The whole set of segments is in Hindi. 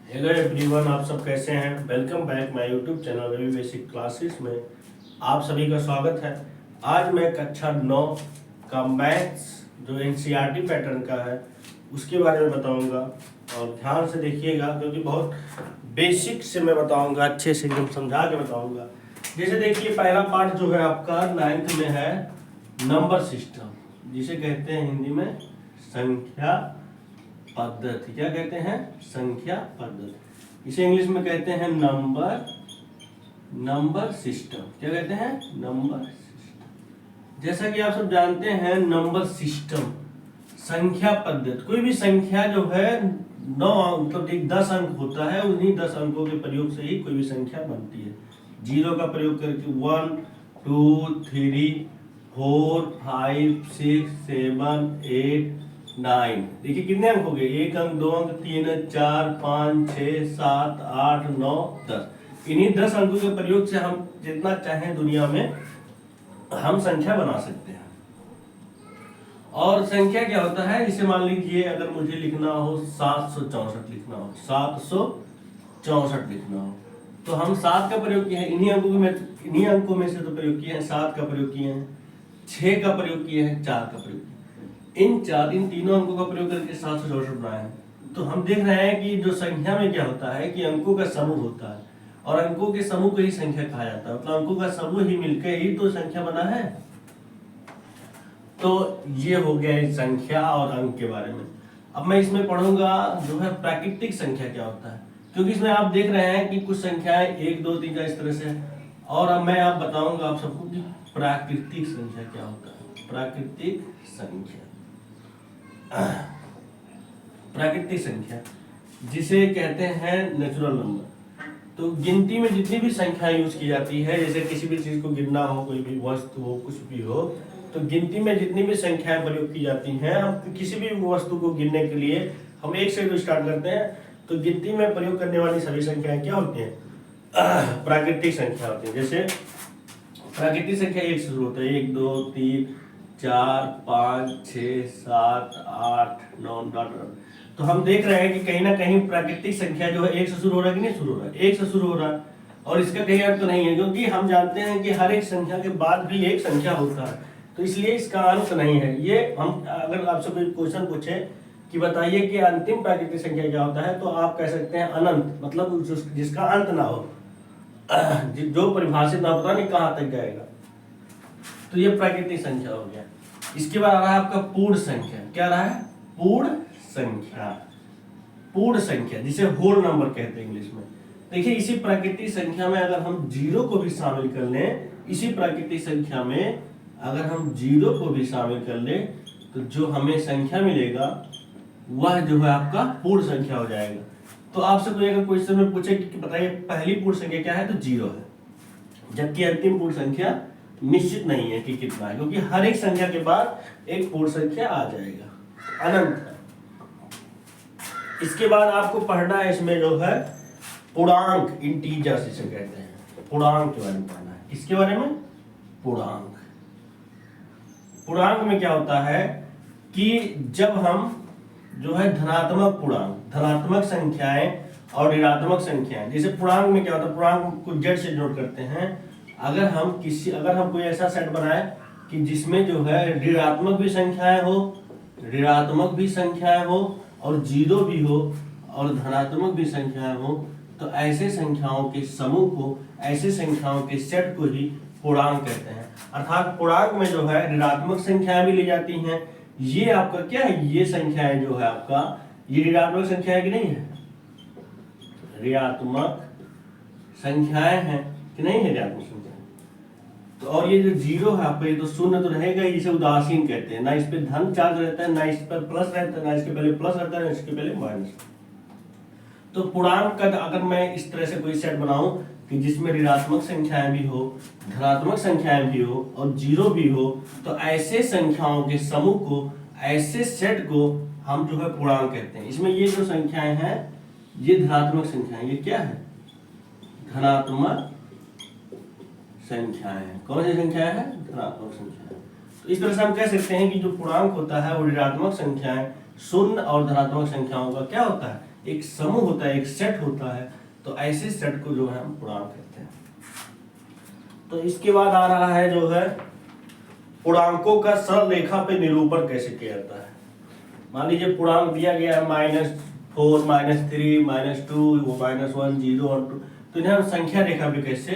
हेलो एवरीवन, आप सब कैसे हैं। Welcome back my YouTube channel Ravi basic classes में आप सभी का स्वागत है। आज मैं कक्षा 9 का मैथ्स जो एनसीईआरटी पैटर्न का है उसके बारे में बताऊंगा और ध्यान से देखिएगा क्योंकि बहुत बेसिक से मैं बताऊंगा, अच्छे से एकदम समझा के बताऊंगा। जैसे देखिए, पहला पार्ट जो है आपका 9th में है नंबर सिस्टम, जिसे कहते हैं हिंदी में संख्या पद्धति। क्या कहते हैं? संख्या पद्धति। इसे इंग्लिश में कहते हैं नंबर सिस्टम। क्या कहते हैं? Number system. जैसा कि आप सब जानते हैं, नंबर सिस्टम संख्या पद्धति, कोई भी संख्या जो है 9 मतलब 10 अंक होता है, उन्हीं 10 अंकों के प्रयोग से ही कोई भी संख्या बनती है। जीरो का प्रयोग करके 1 2 3 4 5 6 7 8 9। देखिए कितने अंक हो गए? 1 अंक, 2 अंक, 3 अंक, 4 5 6 7 8 9 10। इन्हीं 10 अंकों के प्रयोग से हम जितना चाहें दुनिया में हम संख्या बना सकते हैं। और संख्या क्या होता है? इसे मान लीजिए अगर मुझे लिखना हो 764 लिखना हो, 764 लिखना हो, तो हम 7 का प्रयोग किए हैं। इन्हीं अंकों में से तो प्रयोग किए हैं, 7 का प्रयोग किए हैं, 6 का प्रयोग किए हैं, 4 का प्रयोग किए हैं। इन तीनों अंकों का प्रयोग करके 764 बनाए हैं। तो हम देख रहे हैं कि जो संख्या में क्या होता है कि अंकों का समूह होता है, और अंकों के समूह को ही संख्या कहा जाता है। मतलब अंकों का समूह ही मिलकर ही तो संख्या बना है। तो ये हो गया संख्या और अंक के बारे में। अब मैं इसमें पढ़ूंगा जो है प्राकृतिक संख्या क्या होता है, क्योंकि इसमें आप देख रहे हैं कि कुछ संख्याएं 1 2 3 4 इस तरह से। और अब मैं आप बताऊंगा आप सबको कि प्राकृतिक संख्या क्या होता है। प्राकृतिक संख्या, प्राकृतिक संख्या जिसे कहते हैं नेचुरल नंबर। तो गिनती में जितनी भी संख्या यूज की जाती है, जैसे किसी भी चीज को गिनना हो, कोई भी वस्तु हो, कुछ भी हो, तो गिनती में जितनी भी संख्याएं प्रयोग की जाती हैं, हम किसी भी वस्तु को गिनने के लिए हम 1 से तो स्टार्ट करते हैं। तो गिनती में प्रयोग करने वाली सभी संख्याएं क्या होती हैं? प्राकृतिक संख्या होती है। जैसे प्राकृतिक संख्या 1 से शुरू होता है, 1 2 3 4 5 6 7 8 9 10। तो हम देख रहे हैं कि कहीं ना कहीं प्राकृतिक संख्या जो है 1 से शुरू हो रहा है कि नहीं शुरू हो रहा है? 1 से शुरू हो रहा है, और इसका कहीं अर्थ तो नहीं है, क्योंकि हम जानते हैं कि हर एक संख्या के बाद भी एक संख्या होता है, तो इसलिए इसका अंत नहीं है। ये हम अगर आपसे कोई क्वेश्चन पूछे कि बताइए कि अंतिम प्राकृतिक संख्या क्या होता है, तो आप कह सकते हैं अनंत, मतलब जिसका अंत ना हो, जो परिभाषित ना, पता नहीं कहाँ तक जाएगा। तो ये प्राकृतिक संख्या हो गया। इसके बाद आ रहा है आपका पूर्ण संख्या। क्या रहा है? पूर्ण संख्या। पूर्ण संख्या जिसे होल नंबर कहते हैं इंग्लिश में। देखिए, इसी प्राकृतिक संख्या में अगर हम जीरो को भी शामिल कर लें, इसी प्राकृतिक संख्या में अगर हम जीरो को भी शामिल कर लें, तो जो हमें संख्या मिलेगा वह जो है आपका पूर्ण संख्या हो जाएगा। तो आपसे कोई अगर क्वेश्चन में पूछे कि बताइए पहली पूर्ण संख्या क्या है, तो जीरो है, जबकि अंतिम पूर्ण संख्या निश्चित नहीं है कि कितना है, क्योंकि हर एक संख्या के बाद एक पूर्ण संख्या आ जाएगा, अनंत है। इसके बाद आपको पढ़ना है इसमें जो है पूर्णांक, इंटीजर्स इसे कहते हैं। पूर्णांक के बारे में पढ़ना है। किसके बारे में? पूर्णांक। पूर्णांक में क्या होता है कि जब हम जो है धनात्मक पूर्णांक, धनात्मक संख्याएं और ऋणात्मक संख्याएं, जैसे पूर्णांक में क्या होता है, पूर्णांक को जेड से डिनोट करते हैं। अगर हम कोई ऐसा सेट बनाए कि जिसमें जो है ऋणात्मक भी संख्याएं हो, ऋणात्मक भी संख्याएं हो, और जीरो भी हो, और धनात्मक भी संख्याएं हो, तो ऐसे संख्याओं के समूह को, ऐसे संख्याओं के सेट को ही पूर्णांक कहते हैं। अर्थात पूर्णांक में जो है ऋणात्मक संख्याएं भी ली जाती हैं। ये आपका क्या है? ये संख्याएं जो है आपका, ये ऋणात्मक संख्या है कि नहीं है? ऋणात्मक संख्याएं हैं कि नहीं है? ऋणात्मक संख्या। तो और ये जो जीरो है आपका, ये तो शून्य तो रहेगा ही, इसे उदासीन कहते हैं। ना इस पे धन चार्ज रहता है, ना इस पर प्लस रहता है, ना इसके पहले प्लस रहता है, ना इसके पहले माइनस। तो पूर्णांक का अगर मैं इस तरह से कोई सेट बनाऊं कि जिसमें ऋणात्मक संख्याएं भी हो, धनात्मक संख्याएं भी हो, और जीरो भी हो, तो ऐसे संख्याओं के समूह को, ऐसे सेट को हम जो है पूर्णांक कहते हैं। इसमें ये जो संख्याएं हैं, ये धनात्मक संख्याएं, ये क्या है? धनात्मक संख्याएं हैं। कौन सी संख्याएं हैं? धनात्मक संख्याएं। तो इस तरह से हम कह सकते हैं कि जो पूर्णांक होता है वो ऋणात्मक संख्याएं शून्य और धनात्मक संख्याओं का क्या होता है, एक समूह होता है, एक सेट होता है। तो ऐसे सेट को जो है हम पूर्णांक कहते हैं। तो इसके बाद आ रहा है जो है पूर्णांकों का सरल रेखा पे निरूपण कैसे किया जाता है। मान लीजिए पूर्णांक दिया गया है -4, -3, -2, -1, 0 और 2, तो इन्हें हम संख्या रेखा पे कैसे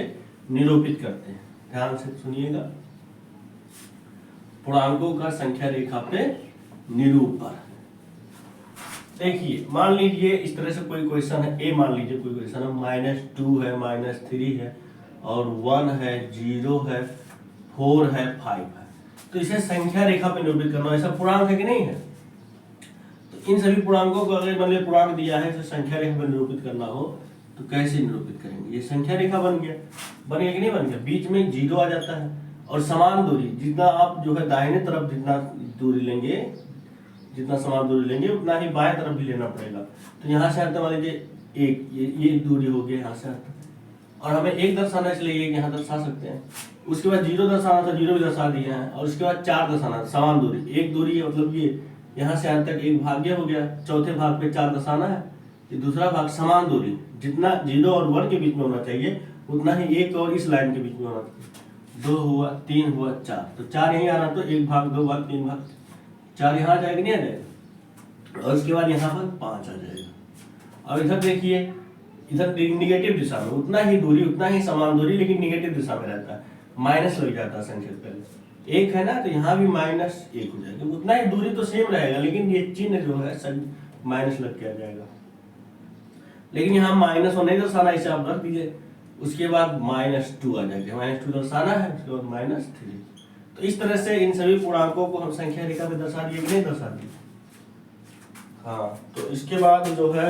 निरूपित करते हैं, ध्यान से सुनिएगा। पूर्णांकों का संख्या रेखा पे निरूपण। देखिए मान लीजिए इस तरह से कोई क्वेश्चन है, ए मान लीजिए कोई क्वेश्चन है, -2 है, -3 है और 1 है, 0 है, 4 है, 5 है। तो इसे संख्या रेखा पे निरूपित करना, ऐसा पूर्णांक है कि नहीं है। तो इन सभी पूर्णांकों को अगर मान लीजिए पूर्णांक दिया है तो संख्या रेखा पे निरूपित करना हो तो कैसे निरूपित करेंगे। ये संख्या रेखा बन गया कि नहीं बन गया। बीच में 0 आ जाता है और समान दूरी, जितना आप जो है दाहिने तरफ जितना दूरी लेंगे, जितना समान दूरी लेंगे उतना ही बाएं तरफ भी लेना पड़ेगा। तो यहाँ से आता मान लीजिए एक, ये दूरी हो गई यहाँ से आता, और हमें 1 दर्शाना इसलिए एक यहाँ दर्शा सकते हैं। उसके बाद 0 दर्शाना था, 0 भी दर्शा दिया है। और उसके बाद 4 दर्शाना, समान दूरी, एक दूरी मतलब ये यहाँ से यहाँ तक एक भाग्य हो गया, चौथे भाग पे 4 दर्शाना है। ये दूसरा भाग समान दूरी, जितना 0 और 1 के बीच में होना चाहिए उतना ही 1 और इस लाइन के बीच में होना चाहिए। 2 हुआ, 3 हुआ, 4, तो 4 यहीं आना, तो 1 भाग, 2 भाग, 3 भाग, 4 यहाँ आ जाएगा, नहीं आ जाएगा। और उसके बाद यहाँ पर 5 आ जाएगा। और इधर देखिए, इधर निगेटिव दिशा में उतना ही दूरी, उतना ही समान दूरी, लेकिन निगेटिव दिशा में रहता है, माइनस लग जाता है संख्या पहले। 1 है ना, तो यहाँ भी -1 हो जाएगा। उतना ही दूरी तो सेम रहेगा, लेकिन ये चिन्ह जो है सब माइनस लग के आ जाएगा। लेकिन यहाँ माइनस और नहीं दर्शाना, इसे आप रख दीजिए। उसके बाद -2 आ जाएगा, -2 दर्शाना है, उसके बाद -3। तो इस तरह से इन सभी पूर्णांकों को हम संख्या रेखा में दर्शा दिए कि नहीं दर्शा दिए। हाँ, तो इसके बाद जो है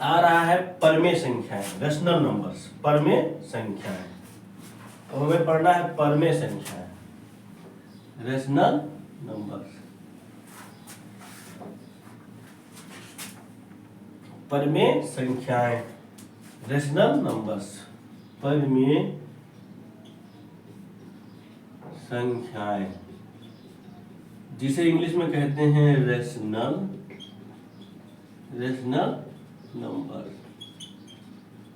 आ रहा है परमेय संख्याएं, रेशनल नंबर्स, परमेय संख्याएं। तो हमें पढ़ना है परमेय संख्याएं, रेशनल नंबर्स। परमेय संख्याएं, रेशनल नंबर्स, परमेय संख्याएं, जिसे इंग्लिश में कहते हैं रेशनल नंबर।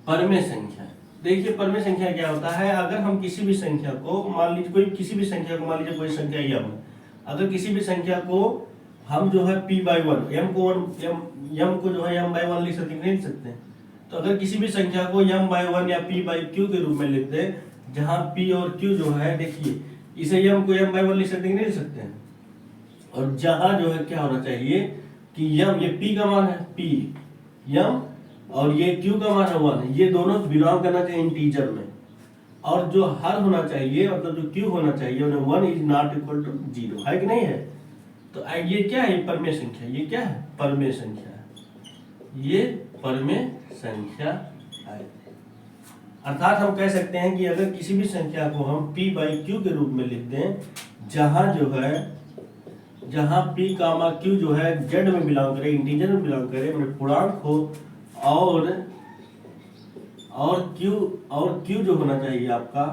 परमेय संख्या, देखिए परमेय संख्या क्या होता है। अगर हम किसी भी संख्या को मान लीजिए कोई संख्या यम है, अगर किसी भी संख्या को हम जो है p/1, m को जो है m/1 लिख सकते, नहीं लिख सकते। तो अगर किसी भी संख्या को m/1 या p/q के रूप में लिखते हैं, जहाँ p और q जो है, देखिए इसे m को m/1 लिख सकते, नहीं लिख सकते हैं। और जहाँ जो है क्या होना चाहिए कि m, ये p का मान है p, m, और ये q का मान है 1, ये दोनों बिलोंग करना चाहिए इंटीजर में। और जो हर होना चाहिए, मतलब जो q होना चाहिए, 1 इज नॉट इक्वल टू 0, है कि नहीं है। तो ये क्या है, परमेय संख्या। ये क्या है, परमेय संख्या है। ये परमेय संख्या है। अर्थात हम कह सकते हैं कि अगर किसी भी संख्या को हम p/q के रूप में लिख दें, जहां जो है, जहां p, q जो है z में बिलोंग करे, इंटीजर में बिलोंग करे, मतलब पूर्णांक हो, और q जो होना चाहिए आपका,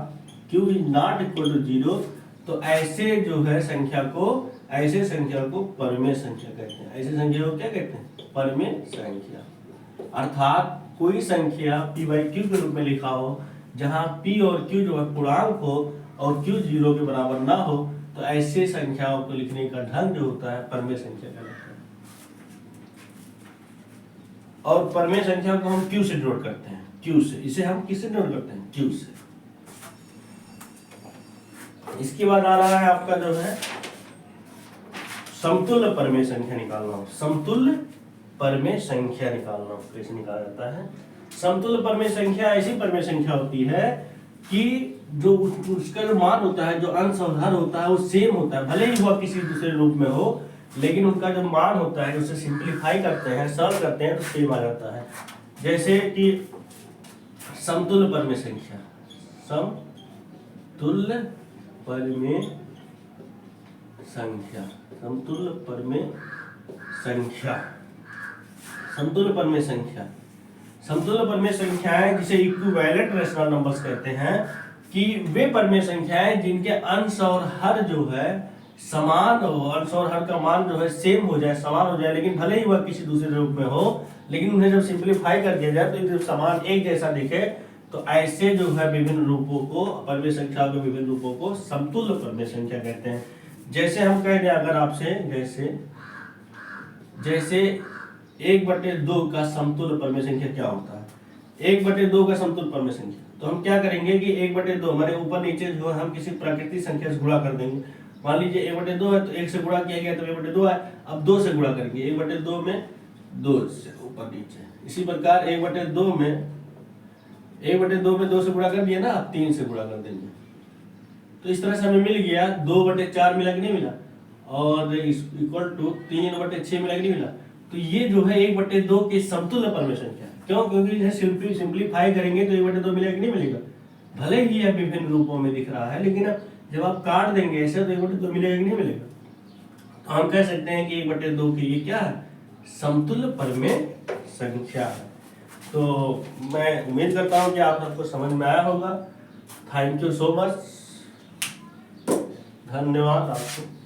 q is not equal to 0, तो ऐसे जो है संख्या को, ऐसे संख्या को परमेय संख्या कहते हैं। ऐसे संख्या को क्या कहते हैं, परमेय संख्या। अर्थात कोई संख्या p/q के रूप में लिखा हो, जहां p और q जो है पूर्णांक हो और q 0 के बराबर ना हो, तो ऐसे संख्याओं को लिखने का ढंग जो होता है परमेय संख्या कहलाता है। और परमेय संख्या को हम q से डिनोट करते हैं, q से। इसे हम किससे डिनोट करते हैं, q से। इसके बाद आ रहा है आपका जो है समतुल्य परमेय संख्या निकालना हो। समतुल्य परमेय संख्या निकालना हो, कैसे निकाला जाता है। समतुल्य परमेय संख्या ऐसी परमेय संख्या होती है कि जो उसका जो मान होता है, जो अंश और हर होता है, वो सेम होता है, भले ही वह किसी दूसरे रूप में हो, लेकिन उनका जो मान होता है, उसे सिंप्लीफाई करते हैं, सरल करते हैं, तो सेम आ जाता है। जैसे कि समतुल्य परमेय संख्या, समतुल्य परमेय संख्या, समतुल्य परमेय संख्या, समतुल्य परमेय संख्या। समतुल्य परमेय संख्याएं जिसे इक्विवेलेंट रेशनल नंबर्स कहते हैं, कि वे परमेय संख्याएं जिनके अंश और हर जो है समान हो, अंश और हर का मान जो है सेम हो जाए, समान हो जाए, लेकिन भले ही वह किसी दूसरे रूप में हो, लेकिन उन्हें जब सिंप्लीफाई कर दिया जाए तो जब समान एक जैसा दिखे, तो ऐसे जो है विभिन्न रूपों को, परमेय संख्याओं के विभिन्न रूपों को समतुल्य परमेय संख्या कहते हैं। जैसे हम कह दें अगर आपसे, जैसे 1/2 का समतुल्य परमेय संख्या क्या होता है, 1/2 का समतुल्य परमेय संख्या, तो हम क्या करेंगे कि 1/2 हमारे ऊपर नीचे जो है हम किसी प्राकृतिक संख्या से गुणा कर देंगे। मान लीजिए 1/2 है तो 1 से गुणा किया गया तो 1/2 है, अब 2 से गुणा करेंगे, 1/2 में 2 से ऊपर नीचे। इसी प्रकार 1/2 में 2 से गुणा कर दिया ना, अब 3 से गुणा कर देंगे। तो इस तरह से हमें मिल गया 2/4 मिला कि नहीं मिला, और इक्वल टू 3/6 मिला कि नहीं मिला। तो ये जो है 1/2 के समतुल्य परमेय संख्या है। क्यों? क्योंकि इन्हें सिंप्लीफाई करेंगे तो 1/2 मिलेगा कि नहीं मिलेगा। भले ही यह विभिन्न रूपों में दिख रहा है, लेकिन जब आप काट देंगे ऐसे तो 1/2 मिलेगा कि नहीं मिलेगा। तो हम कह सकते हैं कि 1/2 की ये क्या है, समतुल्य परमेय संख्या है। तो मैं उम्मीद करता हूं कि आप सबको समझ में आया होगा। थैंक यू सो मच, धन्यवाद आपको।